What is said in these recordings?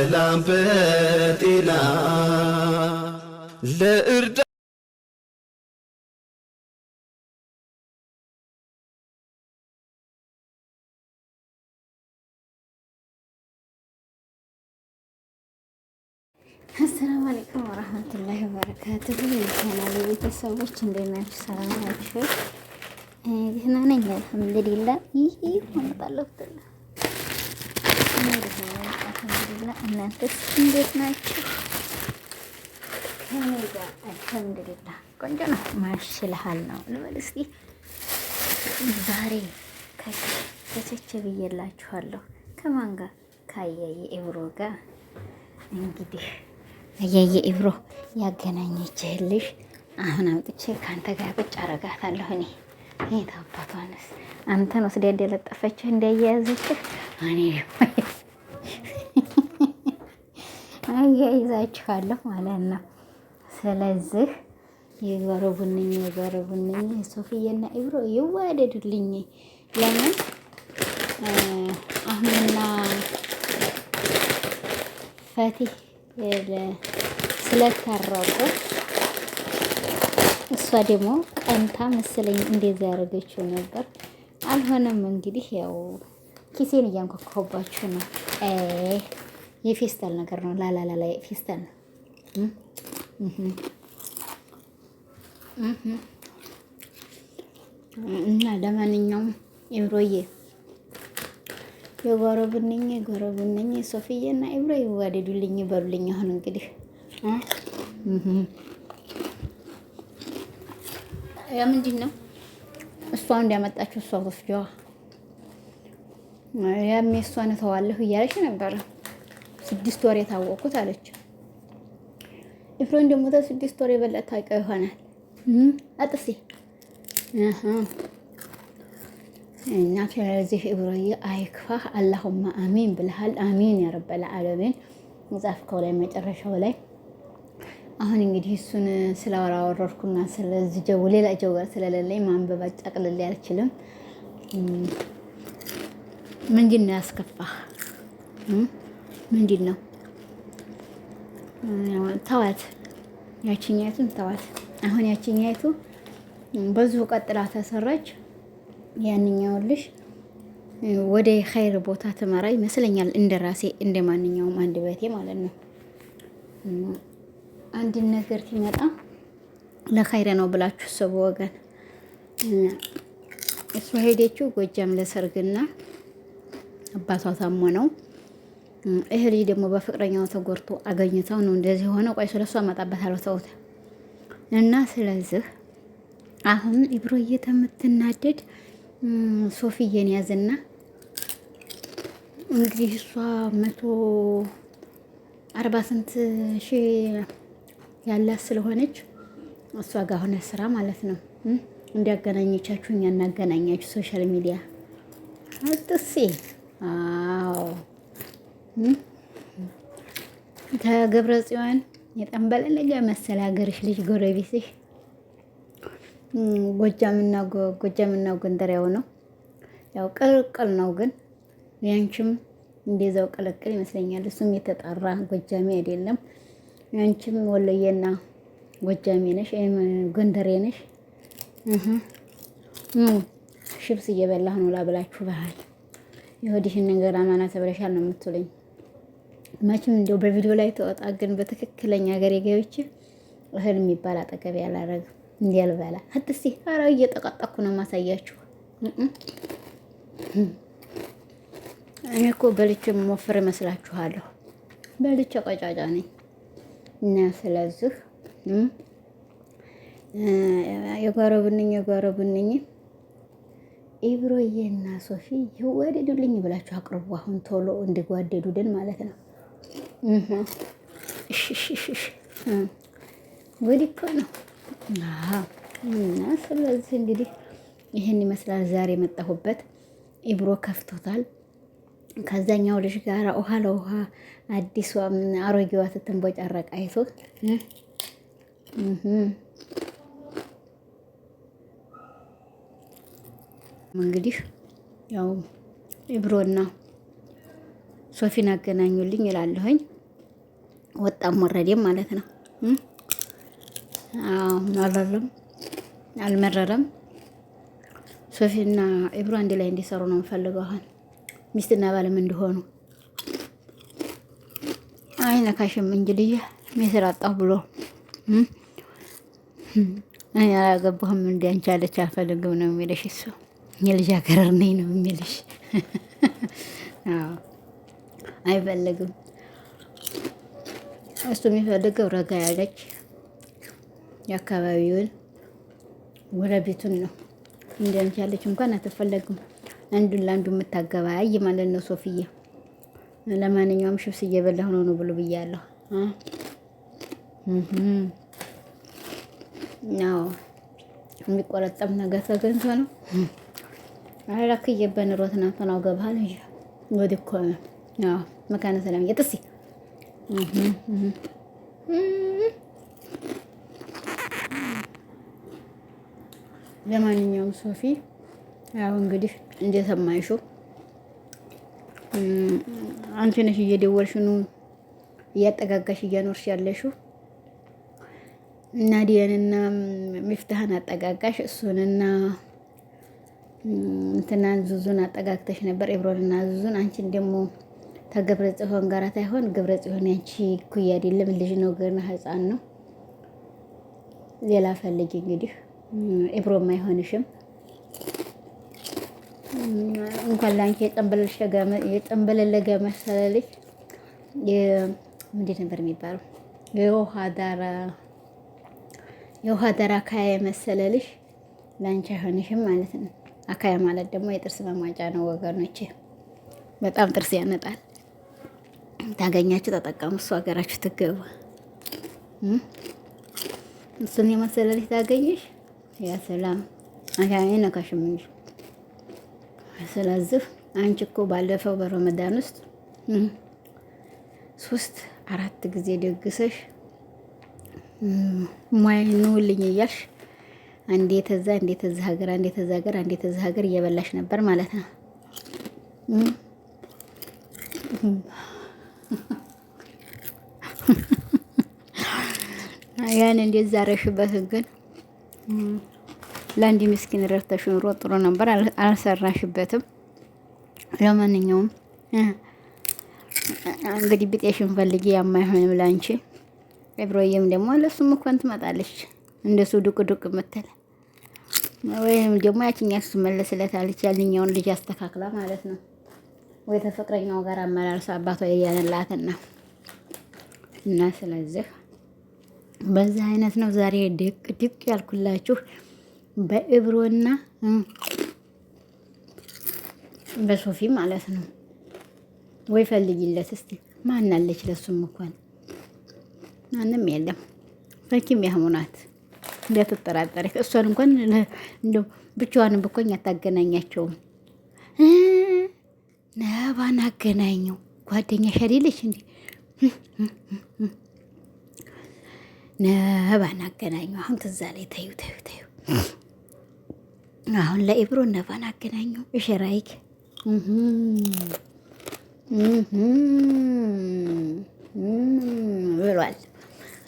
በሰላም በጤና ለእርዳ አሰላሙ አለይኩም ወራህመቱላሂ ወበረካቱሁ። የቻናሌ ቤተሰቦች እንደምን ናችሁ? ሰላም ናችሁ? ደህና ነኝ አልሐምዱሊላህ። ይሄ ማመጣለሁ አልሐምዱሊላህ። እናንተስ እንዴት ናችሁ? ከኔ ጋር አልሐምዱሊላህ ቆንጆ ነው። ማሽልሃል ነው ልበል እስኪ። ዛሬ ከቸቸ ብዬላችኋለሁ። ከማን ጋር? ከአያዬ ኢብሮ ጋር እንግዲህ አያዬ ኢብሮ ያገናኘችልሽ አሁን አምጥቼ ከአንተ ጋር ቁጭ አረጋታለሁ። እኔ የት አባቷንስ አንተን ወስዳ እንደለጠፈችህ እንዳያያዘችህ እኔ አያይዛችኋለሁ ማለት ነው። ስለዚህ የጓረቡንኝ ሶፊዬና ኢብሮ ይዋደዱልኝ። ለምን አሁንና ፈቲህ ስለታረቁ እሷ ደግሞ ቀንታ መሰለኝ እንደዛ ያደረገችው ነበር። አልሆነም እንግዲህ ያው ኪሴን እያንኳኳሁባችሁ ነው። የፌስታል ነገር ነው። ላላላ ፌስታል ነው። እና ለማንኛውም ኢብሮዬ የጓረቡንኝ ሶፊዬና ኢብሮ ይዋደዱልኝ በሉልኝ። አሁን እንግዲህ ያ ምንድን ነው እሷ እንዲያመጣችሁ እሷ ወስደዋ ያም የእሷን ተዋለሁ እያለች ነበረ። 6 ወር የታወቁት አለች። ኢብሮ ደግሞ 6 ወር የበለጠ ታውቀው ይሆናል። አጥሴ እና ስለዚህ ኢብሮዬ አይክፋህ፣ አላሁማ አሚን ብለሃል። አሚን ያ ረበል ዓለሚን መጽሐፍከው ላይ መጨረሻው ላይ። አሁን እንግዲህ እሱን ስላወራወረርኩና ስለዚህ ሌላ ጀውጋር ስለሌለኝ ማንበብ አጫቅልል አልችልም። ምንድን ነው ያስከፋህ? ምንድን ነው? ተዋት፣ ያቺኛይቱን ተዋት። አሁን ያቺኛይቱ በዚሁ ቀጥላ ተሰራች። ያንኛውን ልጅ ወደ ኸይር ቦታ ትመራ ይመስለኛል። እንደ ራሴ እንደ ማንኛውም አንድ በቴ ማለት ነው። አንድን ነገር ሲመጣ ለኸይር ነው ብላችሁ ሰው ወገን። እሷ ሄደችው ጎጃም ለሰርግና አባቷ ታሞ ነው። ይሄ ልጅ ደግሞ በፍቅረኛው ተጎርቶ አገኝተው ነው እንደዚህ ሆነ። ቆይ ስለሷ አመጣበታለሁ ተውት። እና ስለዚህ አሁን ኢብሮዬ ተምትናደድ ሶፊዬን ያዝና እንግዲህ እሷ 140 ስንት ሺህ ያላት ስለሆነች እሷ ጋር ሆነ ስራ ማለት ነው። እንዲያገናኘቻችሁ እኛ እናገናኛችሁ ሶሻል ሚዲያ አጥሴ። አዎ ተገብረ ጽዮን የጠንበለለገ መሰለ ሀገርሽ ልጅ ጎረቤትሽ ጎጃምና ጎንደር ያው ነው። ያው ቅልቅል ነው ግን ያንቺም እንደዛው ቅልቅል ይመስለኛል። እሱም የተጣራ ጎጃሚ አይደለም። ያንቺም ወሎዬና ጎጃሚ ነሽ፣ ጎንደሬ ነሽ። ሽብስ እየበላህ ነው ላብላችሁ ባህል የሆድሽን ነገር አማና ተብለሻል ነው የምትሉኝ። መቼም እንደው በቪዲዮ ላይ ተወጣ፣ ግን በትክክለኛ ሀገር ገብቼ እህል የሚባል አጠገብ ያላረግ እንዲያልበላ አጥሲ። ኧረ እየጠቃጠኩ ነው ማሳያችሁ። እኔ እኮ በልቼ የምወፍር እመስላችኋለሁ? በልቼ ቀጫጫ ነኝ። እና ስለዚህ የጓረቡንኝ ኢብሮዬና ሶፊ ይወደዱልኝ ብላችሁ አቅርቡ። አሁን ቶሎ እንዲጓደዱልን ማለት ነው። ጉድ እኮ ነው። እና ስለዚህ እንግዲህ ይህን ይመስላል ዛሬ የመጣሁበት። ኢብሮ ከፍቶታል ከዛኛው ልጅ ጋር ውሃ ለውሃ አዲሷ አሮጌዋ ስትንቦጫረቅ አይቶ እንግዲህ ያው ኢብሮና ሶፊን አገናኙልኝ ይላለሁኝ። ወጣም ወረዴም ማለት ነው። መረረም አልመረረም ሶፊና ኢብሮ አንድ ላይ እንዲሰሩ ነው የምፈልገው። አሁን ሚስትና ባልም እንዲሆኑ አይነካሽም እንጂ ልጅ ሚስር አጣሁ ብሎ እኔ አላገባሁም እንደ አንቺ አለች አልፈልግም ነው የሚልሽ እሱ። የልጅ አገረር ነኝ ነው የሚልሽ። አይፈልግም እሱ የሚፈልገው ረጋ ያለች የአካባቢውን ጎረቤቱን ነው። እንደ አንቺ ያለች እንኳን አትፈለግም። አንዱን ለአንዱ የምታገባይ ማለት ነው ሶፊዬ። ለማንኛውም ሽብስ እየበላሁ ነው ብሎ ብያለሁ። ናው የሚቆረጠም ነገር ተገኝቶ ነው። አላክዬ በንሮት ናንተ ነው ገባል እንጂ ወዲህ እኮ ነው መካነ ሰላም እየጥሲ ለማንኛውም ሶፊ ያው እንግዲህ እንደሰማይሽው አንቺ ነሽ እየደወልሽ ነው እያጠጋጋሽ እያኖርሽ ያለሽው። ናዲያንና ሚፍታህን አጠጋጋሽ፣ እሱንና እንትናን ዙዙን አጠጋግተሽ ነበር፣ ኢብሮንና ዙዙን። አንቺን ደግሞ ተገብረ ጽዮን ጋር ታይሆን ገብረ ጽዮን ያንቺ ኩያ አይደለም፣ ልጅ ነው፣ ገና ህፃን ነው። ሌላ ፈልጊ እንግዲህ። ኢብሮም አይሆንሽም። እንኳን ላንቺ የጠንበለለገ መሰለልሽ ምንድን ነበር የሚባለው? የውሃ ዳራ አካያ መሰለልሽ። ላንቺ አይሆንሽም ማለት ነው። አካያ ማለት ደግሞ የጥርስ መማጫ ነው ወገኖቼ። በጣም ጥርስ ያነጣል። ታገኛችሁ ተጠቀሙ። እሱ ሀገራችሁ ትገቡ። እሱን የመሰለልሽ ታገኝሽ። ያ ሰላም አካያ ነካሽም እንጂ። ስለዚህ አንቺ እኮ ባለፈው በረመዳን ውስጥ 3-4 ጊዜ ደግሰሽ ሙያ ንውልኝ እያልሽ አንዴ ተዛ ሀገር አንዴ ተዛ ሀገር አንዴ ተዛ ሀገር እየበላሽ ነበር ማለት ነው። ያን እንዴት ዛረሽበትን ግን ለአንድ ምስኪን ረድተሽ ኑሮ ጥሩ ነበር። አልሰራሽበትም። ለማንኛውም እንግዲህ ብጤሽን ፈልጊ። ያማይሆንም ላንቺ። ኢብሮዬም ደግሞ ለሱም እንኳን ትመጣለች እንደሱ ዱቅ ዱቅ የምትል ወይም ደግሞ ያቺኛ ትመለስለታለች። ያልኛውን ልጅ አስተካክላ ማለት ነው። ወይ ተፈቅረኛው ጋር አመላልሳ አባቷ ያያንላትና እና ስለዚህ በዛ አይነት ነው ዛሬ ድቅ ያልኩላችሁ በኢብሮና በሶፊ ማለት ነው። ወይ ፈልጊለት እስቲ ማን አለች? ለሱም እንኳን ማንም የለም። ፈኪም ያህሙናት እንደተጠራጠረ እሷን እንኳን እንደው ብቻዋን ብኮኝ አታገናኛቸውም። ነባን አገናኘው ጓደኛሽ አይደለች እንዴ? ነባን አገናኘው። አሁን ትዛ ላይ ተዩ። አሁን ለኢብሮ ነባን አገናኘው። እሸራይክ ብሏል።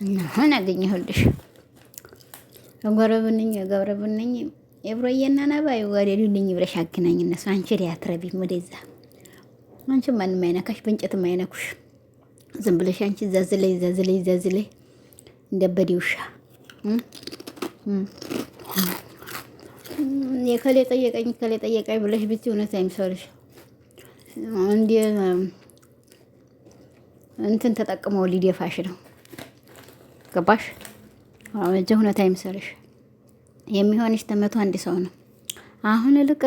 እና አሁን አገኘሁልሽ። ገብረብንኝ ኢብሮዬና ነባ ይዋደዱልኝ ብለሽ አገናኝ እነሱ። አንቺ ሊያትረቢም ወደዛ አንቺ ማንም አይነካሽ፣ በእንጨትም አይነኩሽ። ዝም ብለሽ አንቺ ዛዝለይ እንደበዲ ውሻ የከሌ ጠየቀኝ ብለሽ ብቻ እውነት አይምሰልሽ። እንደ እንትን ተጠቅመው ሊደፋሽ ነው። ገባሽ? አሁን እዚህ እውነት አይምሰልሽ። የሚሆንሽ ተመቶ አንድ ሰው ነው። አሁን ልቅ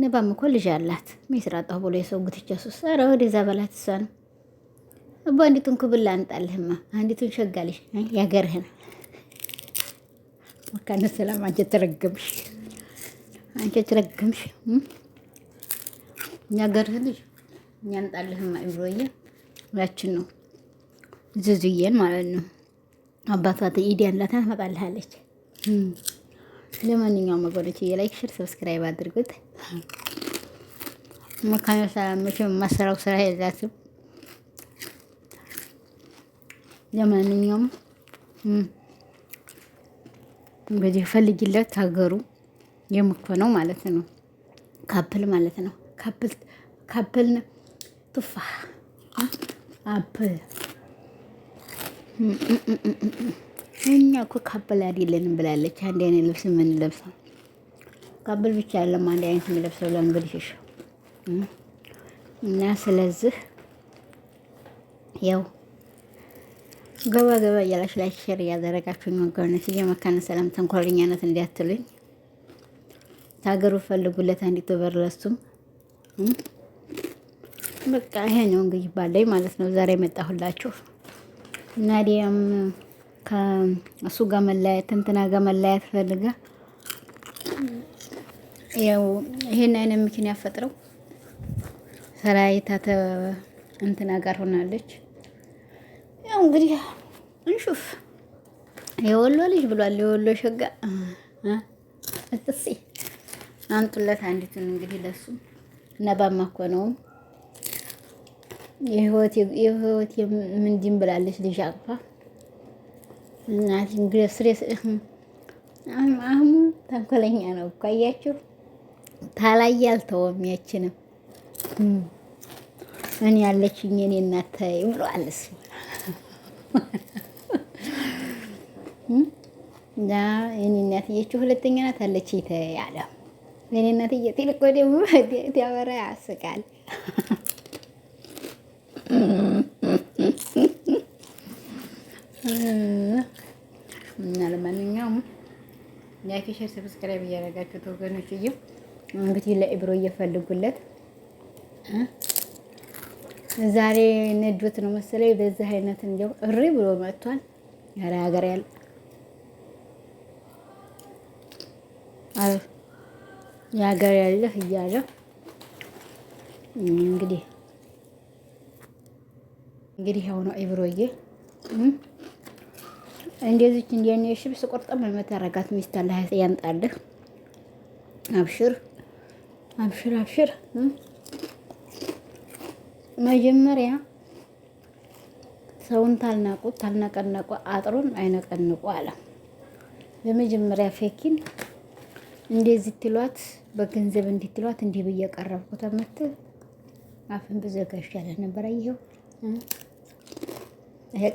ነባም እኮ ልጅ አላት። ሚስራጣው ብሎ የሰው ጉትቻ ሱስ። ኧረ ወደዛ በላት። እሷ ነው አባ አንዲቱን ክብል አንጣልህማ። አንዲቱን ሸጋልሽ ያገርህን ወካነ ሰላም። አንቺ ተረገምሽ። ያገርህ ልጅ ያንጣልህማ። ኢብሮዬ ያችን ነው ዝዙዬን ማለት ነው። አባቷ ኢዲያን ላታ ትመጣልሃለች። ለማንኛውም ወገኖች የላይክ ሼር ሰብስክራይብ አድርጉት። መካነ ሰላም መቼም የማሰራው ስራ የላትም። ለማንኛውም እንግዲህ ፈልጊለት ሀገሩ የምኮነው ማለት ነው። ካፕል ማለት ነው። ካፕል ቱፋህ አፕል። እኛ እኮ ካፕል አይደለንም ብላለች። አንድ አይነት ልብስ የምንለብሰው ካፕል ብቻ ያለም አንድ አይነት የሚለብሰው ለእንግሊዝሽ እና ስለዚህ ያው ገባ ገባ እያላችሁ ላይ ሼር እያደረጋችሁኝ ወገኖች እየመካነ ሰላም ተንኮለኛነት እንዲያትሉኝ ታገሩ ፈልጉለት አንዲት በርለሱም በቃ ይሄ ነው እንግዲህ ባለኝ ማለት ነው ዛሬ መጣሁላችሁ። ናዲያም ከእሱ ጋር መለያየት እንትና ጋር መለያየት ፈልጋ ያው ይሄን አይነት ምክንያት ፈጥረው ሰራይታ እንትና ጋር ሆናለች። ያው እንግዲህ እንሹፍ የወሎ ልጅ ብሏል። የወሎ ሸጋ እጥሲ አንጡለት አንዲቱን እንግዲህ ለሱ ነባማ እኮ ነው የህይወት ምንድን ብላለች ልጅ አቅፋ እናት እንግዲህ ስሬስ አህሙ ተንኮለኛ ነው እኮ አያችሁ። ታላይ አልተወም ያችንም እኔ ያለችኝ እኔ እናት ብሏልስ ዳ የኔ እናትዬችሁ ሁለተኛ ናት አለች ያለ የኔ እናትዬ ትልቅ ወደ ያወራ ያስቃል። እና ለማንኛውም ላይክ ሼር ሰብስክራይብ እያደረጋችሁ ወገኖች እንግዲህ ለኢብሮ እየፈልጉለት ዛሬ ነዶት ነው መሰለኝ በዚህ አይነት እንደው እሪ ብሎ መጥቷል። ያለ ሀገር ያለ የሀገር ያለህ እያለ እንግዲህ ያው ነው ኢብሮዬ እንደዚህ እንደኔ ሽብስ ቆርጠም ለመተረጋት ሚስት አላህ ያምጣልህ። አብሽር አብሽር አብሽር። መጀመሪያ ሰውን ታልነቀነቁ አጥሩን አይነቀንቁ አለ። በመጀመሪያ ፌኪን እንደዚህ ትሏት በገንዘብ እንድትሏት እንዲህ ብዬ ቀረብኩት ተመተ አፍን በዘጋሽ ያለ ነበር። ይሄው ይሄ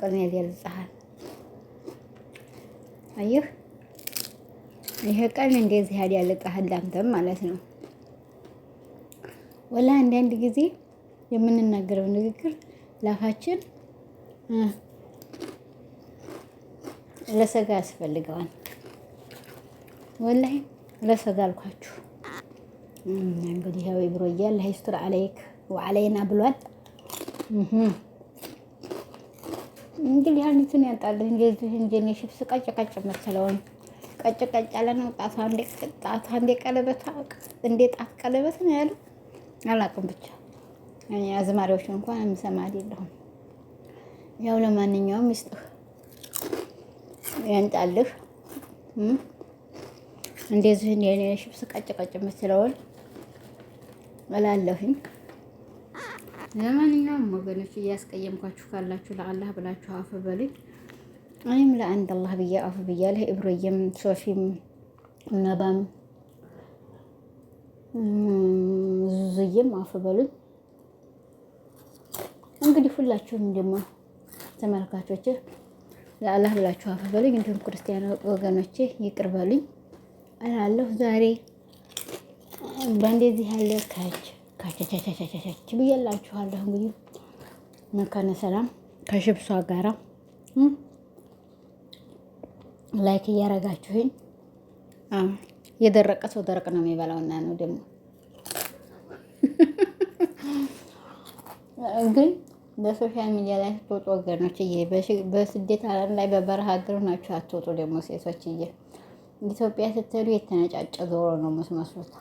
ቀን ያልጻሃል አየህ፣ ይሄ ቀን እንደዚህ ያልጻሃል አንተም ማለት ነው። ወላ አንዳንድ ጊዜ የምንናገረው ንግግር ላፋችን ለሰጋ ያስፈልገዋል። ወላሂ ለሰጋ አልኳችሁ። እንግዲህ ያው ኢብሮዬ አላህ ይስጥር አለይክ ወአለይና ብሏል። እንግዲህ አንቺን ያጣልህ እንደኔ ሽብስ ቀጭ መሰለውን ቀጭ ያለ ነው። ጣቷ እንደ ቀለበት እንደ ጣት ቀለበት ነው ያለው። አላውቅም ብቻ እኔ አዝማሪዎች እንኳን የምሰማ አይደለሁም። ያው ለማንኛውም ይስጥህ ያንጣልህ። እንደዚህ እንደኔ ሽብስ ቀጭ መሰለውን እላለሁኝ። ለማንኛውም ወገኖች እያስቀየምኳችሁ ካላችሁ ለአላህ ብላችሁ አፍ በሉኝ። እኔም ለአንድ አላህ ብዬ አፍ ብያለሁ። ኢብሮዬም ሶፊም ነባም ዙዙዬም አፍ በሉኝ። እንግዲህ ሁላችሁም ደግሞ ተመልካቾቼ ለአላህ ብላችሁ አፍ በሉኝ። እንዲሁም ክርስቲያን ወገኖቼ ይቅር በሉኝ እላለሁ። ዛሬ በእንደዚህ ያለ ካቸቸቸቸቸች ብዬላችኋለሁ። እንግዲህ መካነ ሰላም ከሽብሷ ጋራ ላይክ እያረጋችሁኝ የደረቀ ሰው ደረቅ ነው የሚበላውና ነው ደግሞ ግን በሶሻል ሚዲያ ላይ ስትወጡ ወገኖች በስደት ዓለም ላይ በበረሃ ሀገር ናችሁ አትወጡ። ደግሞ ሴቶች ኢትዮጵያ ስትሄዱ የተነጫጨ ዶሮ ነው የምትመስሉት።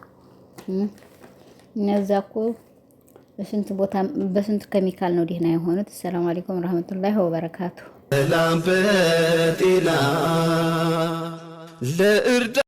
እነዛ እኮ በስንት ቦታ በስንት ኬሚካል ነው ደህና የሆኑት። ሰላም አለይኩም ወራህመቱላሂ ወበረካቱ። ሰላም በጤና ለእርዳ